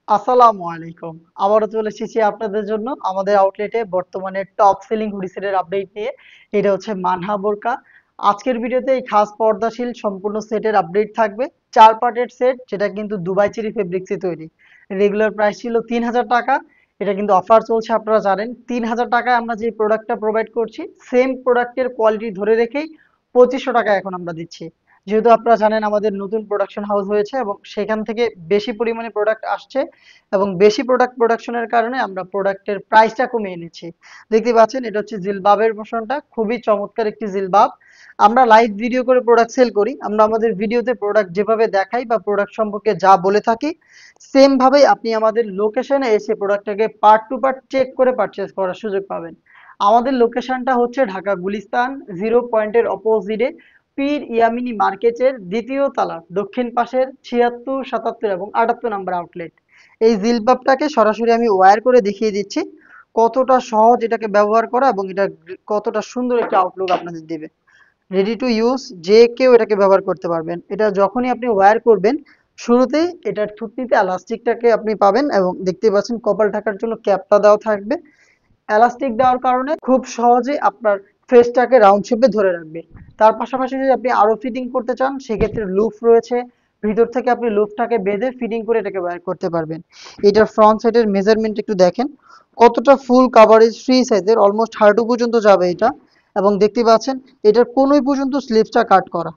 আসসালামু আলাইকুম। আবারও চলে এসেছি আপনাদের জন্য আমাদের আউটলেটে বর্তমানে টপ সেলিং হুডি সেটের আপডেট নিয়ে। এটা হচ্ছে মানহা বোরকা। আজকের ভিডিওতে এই খাস পর্দাশীল সম্পূর্ণ সেটের আপডেট থাকবে। 4 পার্টের সেট, যেটা কিন্তু দুবাই চেরি ফেব্রিক্সে তৈরি। রেগুলার প্রাইস ছিল ৩,০০০ টাকা। এটা কিন্তু অফার চলছে, আপনারা জানেন। ৩,০০০ টাকায় আমরা যে প্রোডাক্টটা প্রোভাইড করছি, সেম প্রোডাক্টের কোয়ালিটি ধরে রেখেই ২৫০০ টাকা এখন আমরা দিচ্ছি। যেহেতু আপনারা জানেন আমাদের নতুন প্রোডাকশন হাউস হয়েছে এবং সেখান থেকে বেশি পরিমাণে প্রোডাক্ট আসছে, এবং বেশি প্রোডাকশনের কারণে আমরা প্রোডাক্টের প্রাইসটা কমিয়ে এনেছি। দেখতে পাচ্ছেন, এটা হচ্ছে জিলবাবের পোর্শনটা, খুবই চমৎকার একটি জিলবাব। আমরা লাইভ ভিডিও করে প্রোডাক্ট সেল করি। আমরা আমাদের ভিডিওতে প্রোডাক্ট যেভাবে দেখাই বা প্রোডাক্ট সম্পর্কে যা বলে থাকি, সেম ভাবেই আপনি আমাদের লোকেশনে এসে প্রোডাক্টটাকে পার্ট টু পার্ট চেক করে পারচেজ করার সুযোগ পাবেন। আমাদের লোকেশনটা হচ্ছে ঢাকা গুলিস্তান 0 পয়েন্টের অপোজিটে, পীর ইয়ামিনী মার্কেটের দ্বিতীয় তলার দক্ষিণ পাশের ৭৬, ৭৭ এবং ৭৮ নাম্বার আউটলেট। এই জিলবাবটাকে সরাসরি আমি ওয়্যার করে দেখিয়ে দিচ্ছি কতটা সহজ এটাকে ব্যবহার করা, এবং এটা কতটা সুন্দর একটা আউটলুক আপনাদের দেবে। রেডি টু ইউজ, যে কেউ এটাকে ব্যবহার করতে পারবেন। এটা যখনই আপনি ওয়্যার করবেন, শুরুতেই এটার থুতনিতে এলাস্টিকটাকে আপনি পাবেন, এবং দেখতে পাচ্ছেন কপাল ঢাকার জন্য ক্যাপটা দেওয়া থাকবে। এলাস্টিক দেওয়ার কারণে খুব সহজে আপনার ফেসটাকে রাউন্ড শেপে ধরে রাখবে। তার পাশাপাশি যদি আপনি আরো ফিটিং করতে চান, সেক্ষেত্রে লুফ রয়েছে। ভিতর থেকে আপনি লুফটাকে বেঁধে ফিটিং করে এটাকে বের করতে পারবেন। এটার ফ্রন্ট সাইডের মেজারমেন্ট একটু দেখেন, কতটা ফুল কাভারেজ ফ্রি সাইজের, অলমোস্ট হাঁটু পর্যন্ত যাবে এটা। এবং দেখতে পাচ্ছেন এটার কোনোই পর্যন্ত স্লিপসটা কাট করা,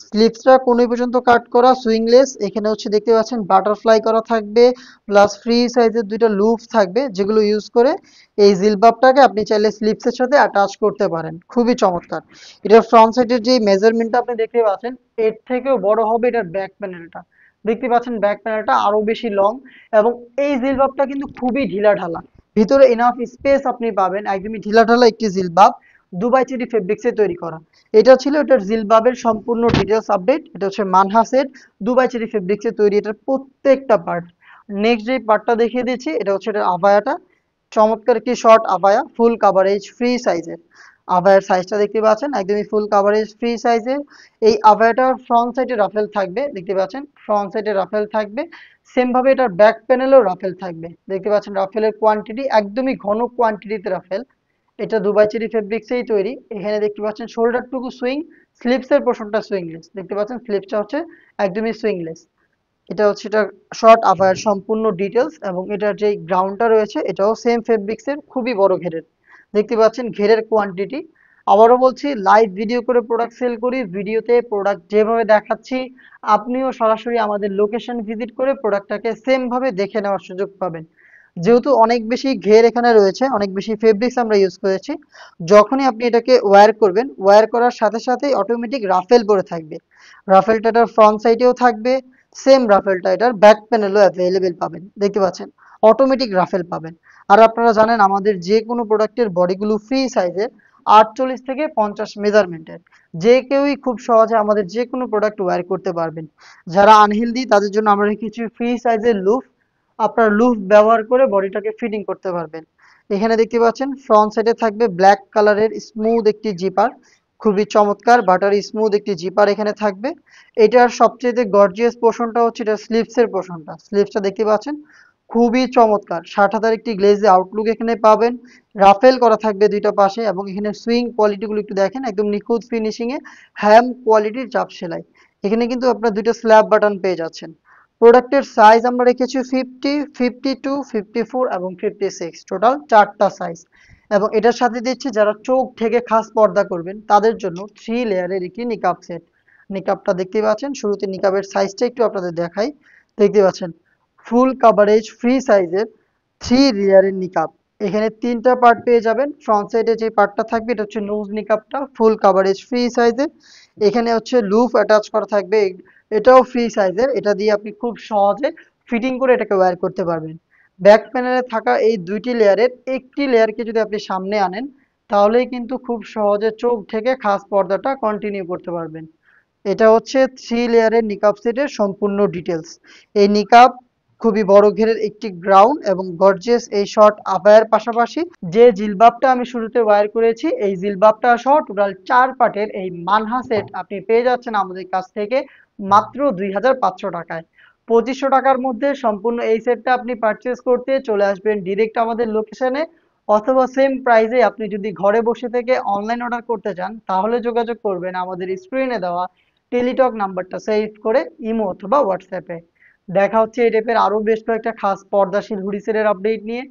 স্লিপসটা কোনোই পর্যন্ত কাট করা, সুইংলেস। এখানে হচ্ছে দেখতে পাচ্ছেন বাটারফ্লাই করা থাকবে, প্লাস ফ্রি সাইজের দুইটা লুপ থাকবে, যেগুলো ইউজ করে এই জিলবাবটাকে আপনি চাইলে স্লিপসের সাথে অ্যাটাচ করতে পারেন। খুবই চমৎকার। এটার ফ্রন্ট সাইডের যে মেজারমেন্টটা আপনি দেখতে পাচ্ছেন, এর থেকেও বড় হবে এটার ব্যাক প্যানেলটা। দেখতে পাচ্ছেন ব্যাক প্যানেলটা আরো বেশি লং, এবং এই জিলবাবটা কিন্তু খুবই ঢিলা ঢালা। ভিতরে এনাফ স্পেস আপনি পাবেন, একদমই ঢিলা ঢালা একটি জিলবাব, দুবাই চেরি ফেব্রিক্সে তৈরি করা। এটা ছিল এটার জিলবাবের সম্পূর্ণ ডিটেলস আপডেট। এটা হচ্ছে মানহা সেট, দুবাই চেরি ফেব্রিক্সে তৈরি, এটার প্রত্যেকটা পার্ট। নেক্সট যে পার্টটা দেখিয়ে দিচ্ছি, এটা হচ্ছে এটার আবায়াটা। চমৎকার একটি short abaya, full coverage free সাইজের। আবায়ার সাইজটা দেখতে পাচ্ছেন, একদমই ফুল কাভারেজ ফ্রি সাইজের। এই আবায়াটার ফ্রন্ট সাইডে রাফেল থাকবে, দেখতে পাচ্ছেন ফ্রন্ট সাইডে রাফেল থাকবে। সেম ভাবে এটার ব্যাক প্যানেলেও রাফেল থাকবে, দেখতে পাচ্ছেন রাফেলের কোয়ান্টিটি একদমই ঘন কোয়ান্টিটিতে রাফেল। এটা দুবাই চেরি ফেব্রিক্সেই তৈরি। এখানে দেখতে পাচ্ছেন শোল্ডারটুকু সুইং, স্লিপসের পোর্শনটা সুইংলেস। দেখতে পাচ্ছেন স্লিপসটা হচ্ছে একদমই সুইংলেস। এটা হচ্ছে এটা শর্ট আভায়ার সম্পূর্ণ ডিটেলস, এবং এটার যে গ্রাউন্ডটা রয়েছে এটাও সেম ফেব্রিক্সের, খুবই বড় ঘেরের। দেখতে পাচ্ছেন ঘেরের কোয়ান্টিটি। আবারও বলছি, লাইভ ভিডিও করে প্রোডাক্ট সেল করি। ভিডিওতে প্রোডাক্ট যেভাবে দেখাচ্ছি, আপনিও সরাসরি আমাদের লোকেশন ভিজিট করে প্রোডাক্টটাকে সেম ভাবে দেখে নেওয়ার সুযোগ পাবেন। যেহেতু অনেক বেশি ঘের এখানে রয়েছে, অনেক বেশি ফেব্রিক্স আমরা ইউজ করেছি, যখনই আপনি এটাকে ওয়্যার করবেন, ওয়্যার করার সাথে সাথেই অটোমেটিক রাফেল পরে থাকবে। রাফেলটা এটার ফ্রন্ট সাইডেও থাকবে, সেম রাফেলটা এটার ব্যাক প্যানেলও অ্যাভেলেবেল পাবেন। দেখতে পাচ্ছেন অটোমেটিক রাফেল পাবেন। আর আপনারা জানেন আমাদের যে কোনো প্রোডাক্টের বডিগুলো ফ্রি সাইজের, ৪৮ থেকে ৫০ মেজারমেন্টের। যে কেউই খুব সহজে আমাদের যে কোনো প্রোডাক্ট ওয়্যার করতে পারবেন। যারা আনহেলদি তাদের জন্য আমরা রেখেছি ফ্রি সাইজের লুফ। আপনার লুফ ব্যবহার করে বডিটাকে ফিটিং করতে পারবেন। এখানে দেখতে পাচ্ছেন ফ্রন্ট সাইডে থাকবে ব্ল্যাক কালারের স্মুথ একটি জিপার, খুবই চমৎকার বাটারি স্মুথ একটি জিপার এখানে থাকবে। এটার সবচেয়ে গর্জিয়াস পোর্শনটা হচ্ছে এটা স্লিভসের পোর্শনটা। স্লিভসটা দেখতে পাচ্ছেন খুবই চমৎকার, ৬০,০০০ একটি গ্লেজে আউটলুক এখানে পাবেন। রাফেল করা থাকবে দুইটা পাশে, এবং এখানে সুইং কোয়ালিটিগুলো একটু দেখেন, একদম নিখুঁত ফিনিশিং এ হ্যাম কোয়ালিটির চাপ সেলাই। এখানে কিন্তু আপনার দুইটা স্ল্যাব বাটন পেয়ে যাচ্ছেন। প্রোডাক্টের সাইজ আমরা রেখেছি 50, 52, 54 এবং 56, টোটাল 4টা সাইজ। এবং এটার সাথে দিচ্ছি যারা চোখ ঢেকে খাস পর্দা করবেন তাদের জন্য 3 লেয়ারের একটি নিকাব সেট। নিকাবটা দেখতে পাচ্ছেন, শুরুতে নিকাবের সাইজটা একটু আপনাদের দেখাই। দেখতে পাচ্ছেন ফুল কাভারেজ ফ্রি সাইজের 3 লেয়ারের নিকাব। এখানে 3টা পার্ট পেয়ে যাবেন। ফ্রন্ট সাইডে যে পার্টটা থাকবে এটা হচ্ছে নোজ নিকাবটা, ফুল কাভারেজ ফ্রি সাইজের। এখানে হচ্ছে লুফ অ্যাটাচ করা থাকবে, এটাও ফ্রি সাইজের। এটা দিয়ে আপনি খুব সহজে ফিটিং করে এটাকে ওয়্যার করতে পারবেন। ব্যাক প্যানেলে থাকা এই দুইটি লেয়ারের একটি লেয়ারকে যদি আপনি সামনে আনেন, তাহলেই কিন্তু খুব সহজে চোখ থেকে খাস পর্দাটা কন্টিনিউ করতে পারবেন। এটা হচ্ছে 3 লেয়ারের নিকাব সেটের সম্পূর্ণ ডিটেলস। এই নিকাব খুবই বড় ঘেরের একটি গ্রাউন্ড, এবং গর্জিয়াস এই শর্ট আবায়ের পাশাপাশি যে জিলবাবটা আমি শুরুতে ওয়্যার করেছি, এই জিলবাবটা সহ টোটাল 4 পার্টের এই মানহা সেট আপনি পেয়ে যাচ্ছেন আমাদের কাছ থেকে মাত্র ২,৫০০ টাকায়। 2500 টাকার মধ্যে সম্পূর্ণ এই সেটটা আপনি পারচেজ করতে চলে আসবেন ডিরেক্ট আমাদের লোকেশনে, অথবা সেম প্রাইসে আপনি যদি ঘরে বসে থেকে অনলাইন অর্ডার করতে চান তাহলে যোগাযোগ করবেন আমাদের স্ক্রিনে দেওয়া টেলিটক নাম্বারটা সেভ করে ইমো অথবা হোয়াটসঅ্যাপে। দেখা হচ্ছে এই টাইপের আরো বেশ কয়েকটা খাস পর্দাশীল হুডি সেটের আপডেট নিয়ে।